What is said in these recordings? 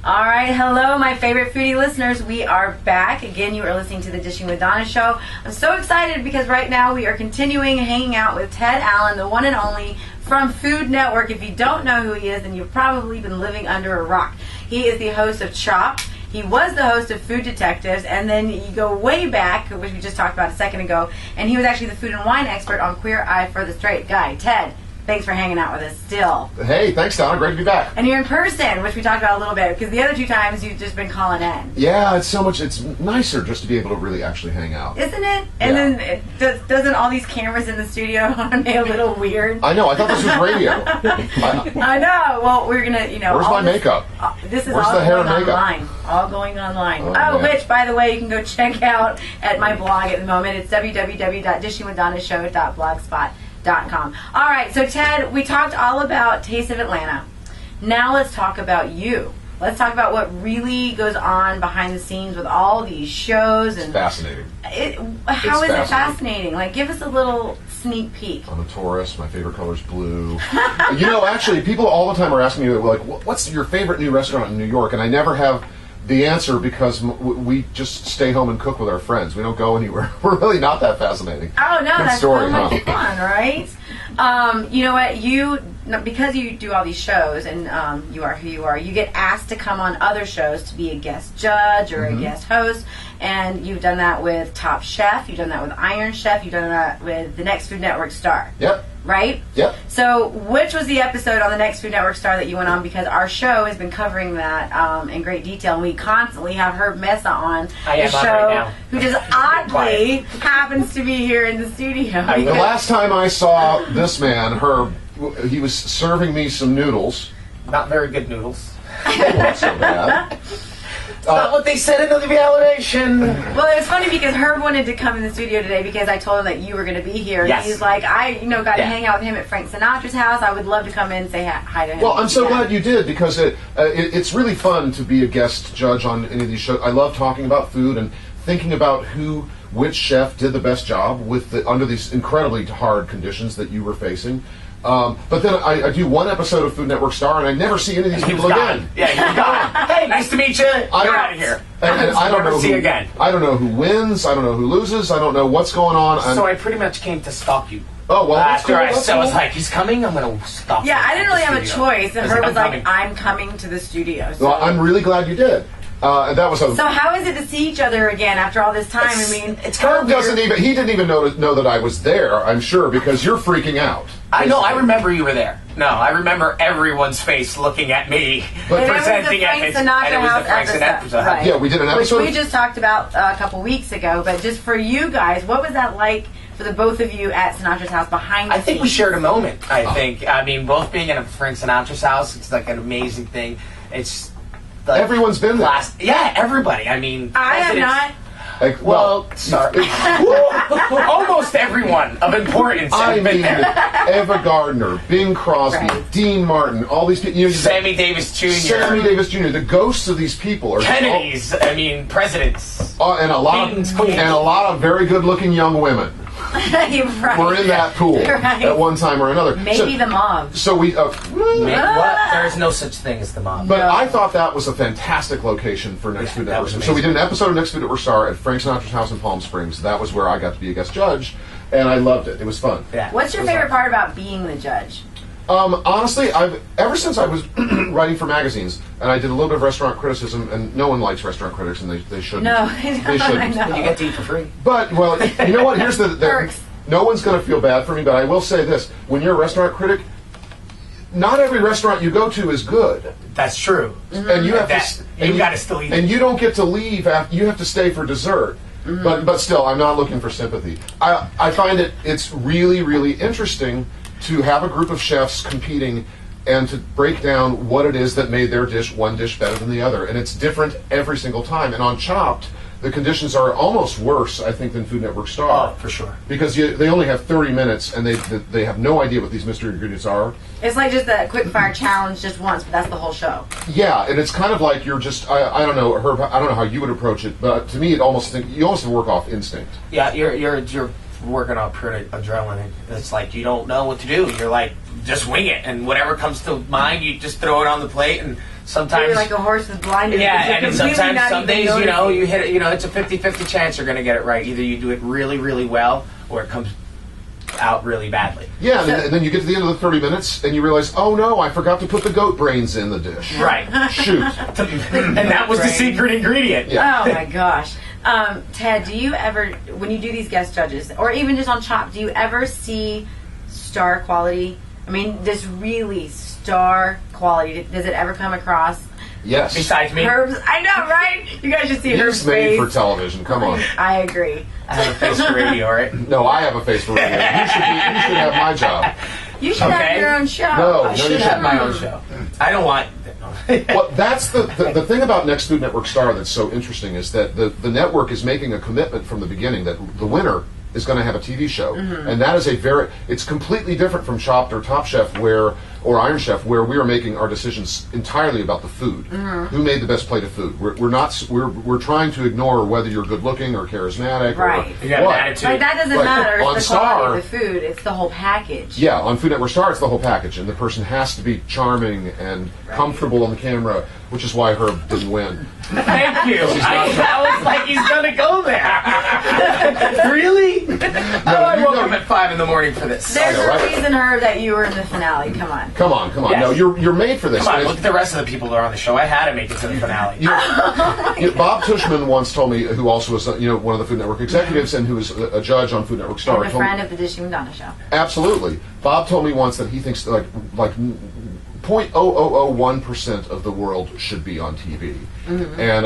All right, hello, my favorite foodie listeners. We are back. Again, you are listening to the Dishing with Donna show. I'm so excited because right now we are continuing hanging out with Ted Allen, the one and only from Food Network. If you don't know who he is, then you've probably been living under a rock. He is the host of Chopped. He was the host of Food Detectives, and then you go way back, which we just talked about a second ago, and he was actually the food and wine expert on Queer Eye for the Straight Guy. Ted, thanks for hanging out with us still. Hey, thanks, Donna. Great to be back. And you're in person, which we talked about a little bit, because the other two times you've just been calling in. Yeah, it's so much. It's nicer just to be able to really actually hang out. Isn't it? And then doesn't all these cameras in the studio make a little weird? I know. I thought this was radio. I know. Well, we're going to, Where's my makeup? This is Where's all the hair going and makeup? online. All going online. Oh, which, by the way, you can go check out at my blog at the moment. It's www.dishingwithdonnashow.blogspot.com. All right, so Ted, we talked all about Taste of Atlanta. Now let's talk about you. Let's talk about what really goes on behind the scenes with all these shows. And it's fascinating. How is it fascinating? Like, give us a little sneak peek. I'm a Taurus. My favorite color is blue. Actually, people all the time are asking me, like, what's your favorite new restaurant in New York? And I never have the answer because we just stay home and cook with our friends. We don't go anywhere. We're really not that fascinating. Oh, no, Good that's story, so much fun, right? You know what? Because you do all these shows and you are who you are, you get asked to come on other shows to be a guest judge or a guest host. And you've done that with Top Chef. You've done that with Iron Chef. You've done that with the Next Food Network star. Yep. Right? Yep. So, which was the episode on the Next Food Network star that you went on? Because our show has been covering that in great detail, and we constantly have Herb Mesa on the show, right now. who just oddly happens to be here in the studio. The last time I saw this man, Herb, he was serving me some noodles. Not very good noodles. They weren't so bad. Not what they said in the evaluation. Well, it's funny because Herb wanted to come in the studio today because I told him that you were going to be here. Yes. He's like, I got to hang out with him at Frank Sinatra's house. I would love to come in and say hi to him. Well, I'm so glad you did because it's really fun to be a guest judge on any of these shows. I love talking about food and thinking about which chef did the best job under these incredibly hard conditions that you were facing. But then I do one episode of Food Network Star, and I never see any of these people again. Yeah, he's gone. Hey, nice to meet you. You're out of here. And I don't know see you again. I don't know who wins. I don't know who loses. I don't know what's going on. So I pretty much came to stalk you. Oh, well, After I was like, he's coming, I'm going to stop him. Yeah, I didn't really have a choice. And Herb was like, coming. I'm coming to the studio. So. Well, I'm really glad you did. And that was So how is it to see each other again after all this time? Herb he didn't even know that I was there, I'm sure, because you're freaking out. I know, I remember you were there. No, I remember everyone's face looking at me, presenting at me. And it was the Frank Sinatra. Right. Yeah, we did an episode. Which we just talked about a couple weeks ago, but just for you guys, what was that like for the both of you at Sinatra's house behind the scenes? I think we shared a moment, I think. I mean, both being at Frank Sinatra's house, it's like an amazing thing. It's like everyone's been there. Yeah, everybody. I mean, I have not. Sorry. Almost everyone of importance has been there. Eva Gardner, Bing Crosby, Right. Dean Martin, all these people. Sammy Davis Jr. The ghosts of these people are Kennedys. Presidents. And a lot of very good-looking young women. Right. We're in that pool at one time or another. Maybe the mob. So we. What? There is no such thing as the mob. But I thought that was a fantastic location for Next Food Network. So we did an episode of Next Food Network Star at Frank Sinatra's house in Palm Springs. That was where I got to be a guest judge, and I loved it. It was fun. Yeah. What's your favorite part about being the judge? Honestly, ever since I was writing for magazines, and I did a little bit of restaurant criticism, and no one likes restaurant critics, and they shouldn't. No, they shouldn't. I know. You get to eat for free. But, well, you know what? Here's the Perks. No one's going to feel bad for me, but I will say this. When you're a restaurant critic, not every restaurant you go to is good. That's true. And you have you got to still eat. And you don't get to leave after. You have to stay for dessert. But still, I'm not looking for sympathy. I find it's really, really interesting to have a group of chefs competing and to break down what it is that made their one dish better than the other. And it's different every single time. And on Chopped, the conditions are almost worse, I think, than Food Network Star. Oh, for sure. Because they only have 30 minutes, and they have no idea what these mystery ingredients are. It's like just a quick fire challenge just once, but that's the whole show. Yeah, and it's kind of like you're just, I don't know, Herb, I don't know how you would approach it, but to me, you almost work off instinct. Yeah, you're working on pure adrenaline. It's like you don't know what to do. You're like, just wing it, and whatever comes to mind, you just throw it on the plate and sometimes you're like a horse with blinders. Yeah, and sometimes some days, you noticing. hit it, it's a 50-50 chance you're going to get it right. Either you do it really, really well, or it comes out really badly. Yeah, and then you get to the end of the 30 minutes and you realize, oh no, I forgot to put the goat brains in the dish. Right. Shoot. And that was the secret ingredient. Yeah. Oh my gosh. Ted, do you ever, when you do these guest judges, or even just on Chopped, do you ever see star quality? I mean, this really star quality, does it ever come across? Yes. Besides me. Herb's, I know, right? You guys should see Herb's He's made face. for television. Come on. I agree. I have a face for radio, right? No, I have a face for radio. You should have my job. You should have your own show. No, I should have my own show. I don't want... Well, that's the thing about Next Food Network Star that's so interesting is that the network is making a commitment from the beginning that the winner is going to have a TV show, and that is it's completely different from Chopped or Top Chef or Iron Chef, where we are making our decisions entirely about the food. Who made the best plate of food? We're trying to ignore whether you're good looking or charismatic right. or you got an attitude. Like, that doesn't matter. On It's the quality Star, of the food. It's the whole package. Yeah, on Food Network Star, it's the whole package, and the person has to be charming and comfortable on the camera, which is why Herb didn't win. Thank you. I was like, he's going to go there. Really? I woke up at 5 in the morning for this. There's a reason, Herb, that you were in the finale. Come on. Come on. Yes. No, you're made for this. Come on, look at the rest of the people that are on the show. I had to make it to the finale. Bob Tushman once told me, who also was one of the Food Network executives and who was a judge on Food Network Star. And a friend of the Dishing with Donna show. Absolutely. Bob told me once that he thinks like 0.0001% of the world should be on TV, and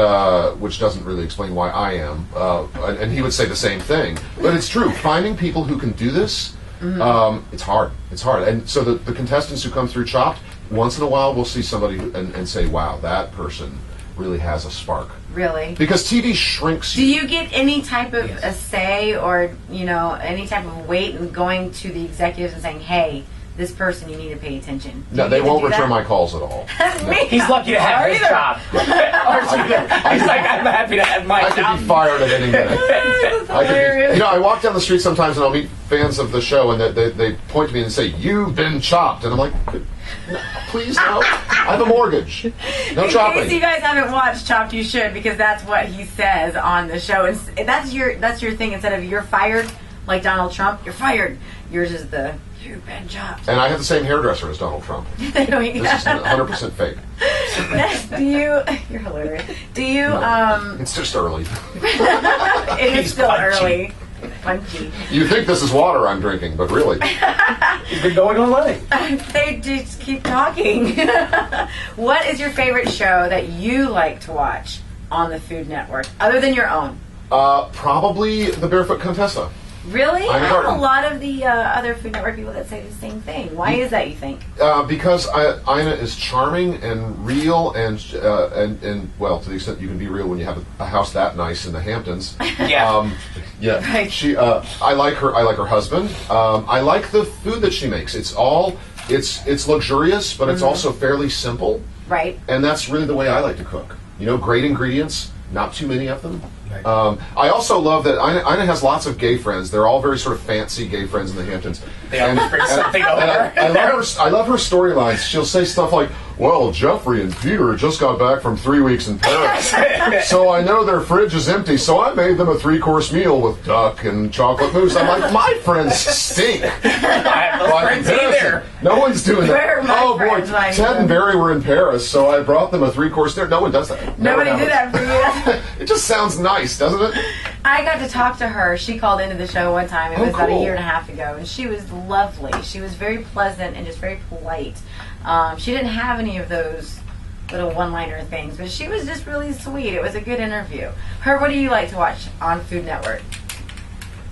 which doesn't really explain why I am. And he would say the same thing, but it's true. Finding people who can do this, it's hard. It's hard. And so the contestants who come through Chopped, once in a while we'll see somebody and say, "Wow, that person really has a spark." Really? Because TV shrinks Do you. you get any type of a say or any type of weight in going to the executives and saying, "Hey, this person, you need to pay attention"? No, they won't return my calls at all. He's lucky to have his job. He's like, I'm happy to have my I job. could be fired at any minute. Hilarious. I walk down the street sometimes and I'll meet fans of the show and they point to me and say, "You've been chopped," and I'm like, "No, please no, I have a mortgage. No chopping." In case you guys haven't watched Chopped, you should, because that's what he says on the show. And that's your thing. Instead of "you're fired," like Donald Trump, "you're fired." Yours is the "you've been chopped." And I have the same hairdresser as Donald Trump. This is 100% fake. You're hilarious. Do you, It's just early. it is still punchy. early. Punchy. You think this is water I'm drinking, but really. He's been going all night. They just keep talking. What is your favorite show that you like to watch on the Food Network, other than your own? Probably the Barefoot Contessa. Really? I have Garden. a lot of the other Food Network people that say the same thing. Why is that, you think? Because Ina is charming and real, and well, to the extent you can be real when you have a house that nice in the Hamptons. Yeah. Yeah. Right. She. I like her. I like her husband. I like the food that she makes. It's luxurious, but it's also fairly simple. Right. And that's really the way I like to cook. Great ingredients, not too many of them. I also love that Ina has lots of gay friends. They're all very sort of fancy gay friends in the Hamptons. They always bring something over. I love her storylines. She'll say stuff like, "Well, Jeffrey and Peter just got back from 3 weeks in Paris, so I know their fridge is empty, so I made them a 3-course meal with duck and chocolate mousse." I'm like, my friends stink. I have no friends either. No one's doing Where are that. my Oh boy, friends? Like, Ted and Barry were in Paris, so I brought them a 3-course dinner. No one does that. Nobody did that for you. It just sounds nice, doesn't it? I got to talk to her. She called into the show one time. It was about a cool. year and a half ago, and she was lovely. She was very pleasant and just very polite. She didn't have any of those little one-liner things, but she was just really sweet. It was a good interview. What do you like to watch on Food Network?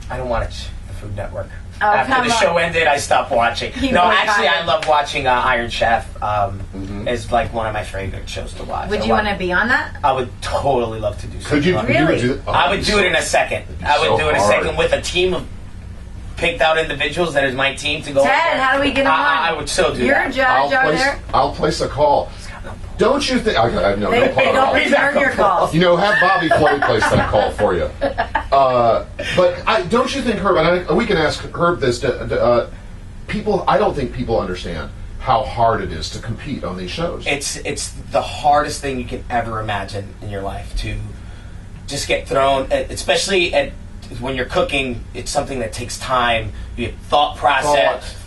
I don't watch the Food Network. Oh, After the show ended, I stopped watching. No, actually, I love watching Iron Chef. It's like one of my favorite shows to watch. Would you want to be on that? I would totally love to do something. Could you? like Really? You would do, I would do it in a second. I would do it in a hard. second with a team of picked out individuals that is my team to go. Ted, how do we get on? I would still do You're that. a judge over there. I'll place a call. Don't you think? No They call at don't all. return your calls. Have Bobby Flay place that call for you. But don't you think, Herb? And we can ask Herb this. People, I don't think people understand. how hard it is to compete on these shows. It's the hardest thing you can ever imagine in your life, to just get thrown, especially when you're cooking. It's something that takes time. You have thought process,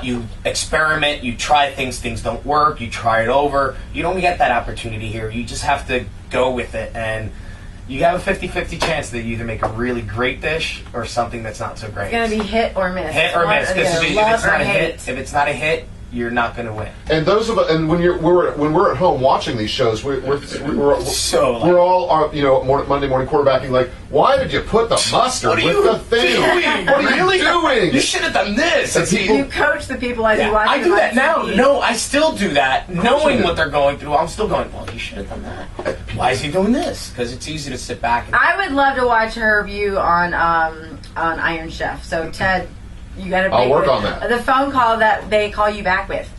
you experiment, you try things don't work, you try it over. You don't get that opportunity here. You just have to go with it, and you have a 50-50 chance that you either make a really great dish or something that's not so great. It's going to be hit or miss. Hit or miss. Because if it's not a hit, you're not going to win. And and when we're at home watching these shows, we're all Monday morning quarterbacking. Like, why did you put the mustard with the thing? What are you doing? You should have done this. You coach the people as you watch. I do that now. No, I still do that, knowing what they're going through. I'm still going, well, you should have done that. Why is he doing this? Because it's easy to sit back. I would love to watch her review on Iron Chef. So Ted, you got to. I'll work on that. The phone call that they call you back with.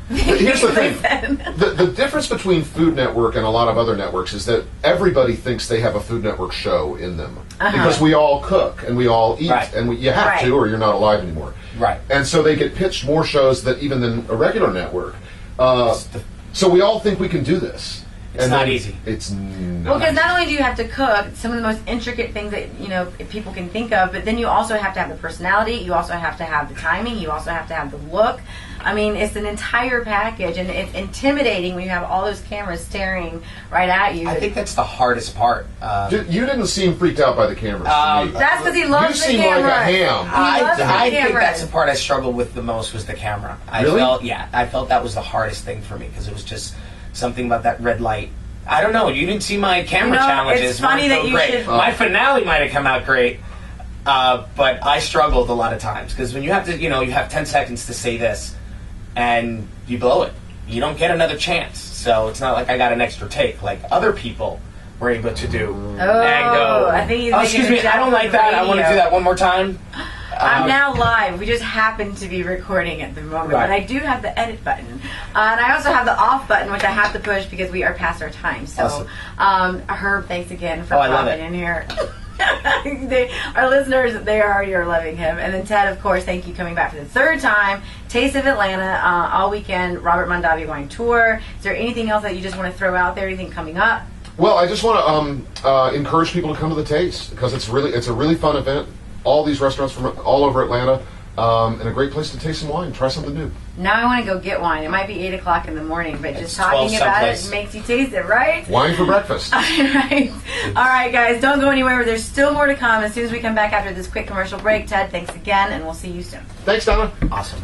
Here's the thing. The difference between Food Network and a lot of other networks is that everybody thinks they have a Food Network show in them. Because we all cook and we all eat, and you have to, or you're not alive anymore. Right. And so they get pitched more shows than a regular network. So we all think we can do this. It's not easy. It's not. Well, because not only do you have to cook some of the most intricate things that people can think of, but then you also have to have the personality. You also have to have the timing. You also have to have the look. I mean, it's an entire package, and it's intimidating when you have all those cameras staring right at you. I think that's the hardest part. You didn't seem freaked out by the cameras. That's because he loves the camera. You seem like a ham. I think that's the part I struggled with the most, was the camera. Really? I felt that was the hardest thing for me, because it was just something about that red light. I don't know. You didn't see my camera challenges. It's funny that you should. My finale might have come out great, but I struggled a lot of times, because when you have to, you have 10 seconds to say this, and you blow it, you don't get another chance. So it's not like I got an extra take like other people were able to do. And go, I think he's excuse me, I don't like that. I want to do that one more time. I'm now live. We just happen to be recording at the moment. But I do have the edit button. And I also have the off button, which I have to push because we are past our time. So, Herb, thanks again for popping in here. Our listeners, they already are loving him. And then Ted, of course, thank you, coming back for the third time. Taste of Atlanta all weekend. Robert Mondavi going tour. Is there anything else that you just want to throw out there? Anything coming up? Well, I just want to encourage people to come to the Taste, because it's a really fun event. All these restaurants from all over Atlanta, and a great place to taste some wine, try something new. Now I want to go get wine. It might be 8 o'clock in the morning, but just talking about it makes you taste it, right? Wine for breakfast. All right, guys, don't go anywhere. There's still more to come as soon as we come back after this quick commercial break. Ted, thanks again, and we'll see you soon. Thanks, Donna. Awesome.